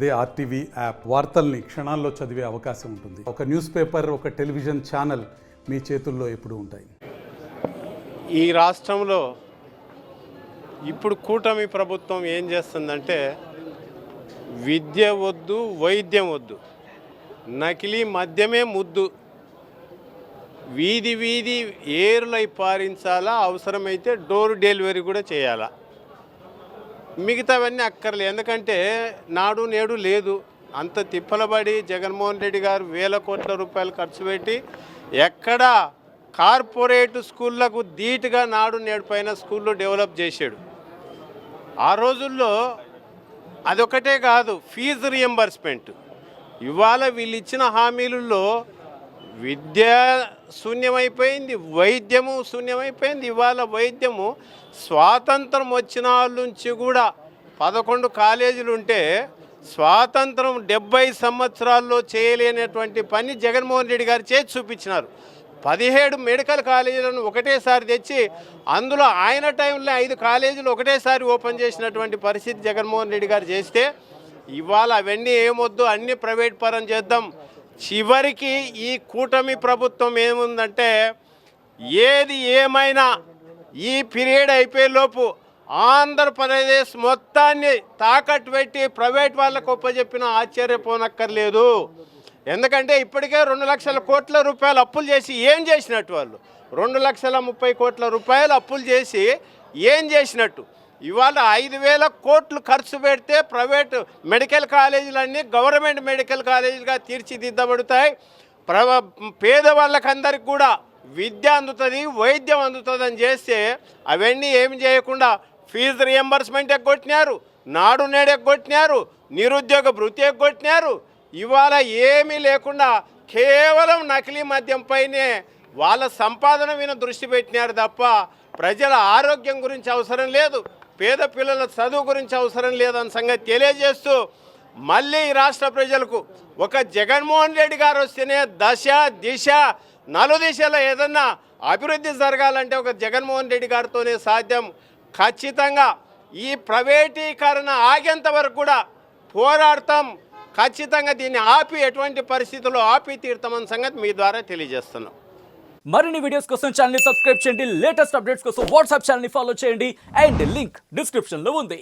అదే RTV app వార్తల్ని క్షణాల్లో చదివే అవకాశం ఉంటుంది. ఒక న్యూస్ పేపర్, ఒక టెలివిజన్ ఛానల్ మీ చేతుల్లో ఎప్పుడూ ఉంటాయి. ఈ రాష్ట్రంలో ఇప్పుడు కూటమి ప్రభుత్వం ఏం చేస్తుందంటే విద్య వద్దు, వైద్యం వద్దు, నకిలీ మద్యమే ముద్దు, వీధి వీధి ఏరులై పారించాలా, అవసరమైతే డోర్ డెలివరీ కూడా చేయాలా, మిగతావన్నీ అక్కర్లే. ఎందుకంటే నాడు నేడు లేదు. అంత తిప్పలబడి జగన్మోహన్ రెడ్డి గారు వేల కోట్ల రూపాయలు ఖర్చు పెట్టి ఎక్కడ కార్పొరేట్ స్కూళ్ళకు ధీటుగా నాడు నేడు పైన స్కూళ్ళు డెవలప్ చేశాడు. ఆ రోజుల్లో అదొకటే కాదు, ఫీజు రియంబర్స్మెంట్. ఇవాళ వీళ్ళు ఇచ్చిన హామీలలో విద్య శూన్యమైపోయింది, వైద్యము శూన్యమైపోయింది. ఇవాళ వైద్యము స్వాతంత్రం వచ్చిన వాళ్ళ నుంచి కూడా 11 కాలేజీలు ఉంటే స్వాతంత్రం 70 సంవత్సరాల్లో చేయలేనటువంటి పని జగన్మోహన్ రెడ్డి గారు చేసి చూపించినారు. 17 మెడికల్ కాలేజీలను ఒకటేసారి తెచ్చి అందులో ఆయన టైంలో 5 కాలేజీలు ఒకటేసారి ఓపెన్ చేసినటువంటి పరిస్థితి జగన్మోహన్ రెడ్డి గారు చేస్తే ఇవాళ అవన్నీ ఏమొద్దు, అన్నీ ప్రైవేట్ పరం చేద్దాం. చివరికి ఈ కూటమి ప్రభుత్వం ఏముందంటే ఏది ఏమైనా ఈ పీరియడ్ అయిపోయేలోపు ఆంధ్రప్రదేశ్ మొత్తాన్ని తాకట్టు పెట్టి ప్రైవేట్ వాళ్ళకు ఒప్పజెప్పిన ఆశ్చర్యపోనక్కర్లేదు. ఎందుకంటే ఇప్పటికే 2 లక్షల కోట్ల రూపాయలు అప్పులు చేసి ఏం చేసినట్టు వాళ్ళు? 2,30,00,000 కోట్ల రూపాయలు అప్పులు చేసి ఏం చేసినట్టు? ఇవాళ 5,000 కోట్లు ఖర్చు పెడితే ప్రైవేట్ మెడికల్ కాలేజీలన్నీ గవర్నమెంట్ మెడికల్ కాలేజీలుగా తీర్చిదిద్దబడతాయి. పేదవాళ్ళకందరికి కూడా విద్య అందుతుంది, వైద్యం అందుతుంది అని చేస్తే అవన్నీ ఏమి చేయకుండా ఫీజు రియంబర్స్మెంట్ ఎగ్గొట్టినారు, నాడు నేడు ఎగ్గొట్టినారు, నిరుద్యోగ భృతి ఎగ్గొట్టినారు. ఇవాళ ఏమీ లేకుండా కేవలం నకిలీ మద్యంపైనే వాళ్ళ సంపాదన మీద దృష్టి పెట్టినారు తప్ప ప్రజల ఆరోగ్యం గురించి అవసరం లేదు, పేద పిల్లల చదువు గురించి అవసరం లేదన్న సంగతి తెలియజేస్తూ మళ్ళీ ఈ రాష్ట్ర ప్రజలకు ఒక జగన్మోహన్ రెడ్డి గారు వస్తేనే దశ దిశ నలుదిశలో ఏదన్నా అభివృద్ధి జరగాలంటే ఒక జగన్మోహన్ రెడ్డి గారితోనే సాధ్యం. ఖచ్చితంగా ఈ ప్రైవేటీకరణ ఆగేంత వరకు కూడా పోరాడతాం. ఖచ్చితంగా దీన్ని ఆపి ఎటువంటి పరిస్థితుల్లో ఆపి తీరుతామన్న సంగతి మీ ద్వారా తెలియజేస్తున్నాం. మరిన్ని వీడియోస్ కోసం ఛానల్ ని సబ్స్క్రైబ్ చేయండి. లేటెస్ట్ అప్డేట్స్ కోసం వాట్సాప్ ఛానల్ ని ఫాలో చేయండి. అండ్ లింక్ డిస్క్రిప్షన్ లో ఉంది.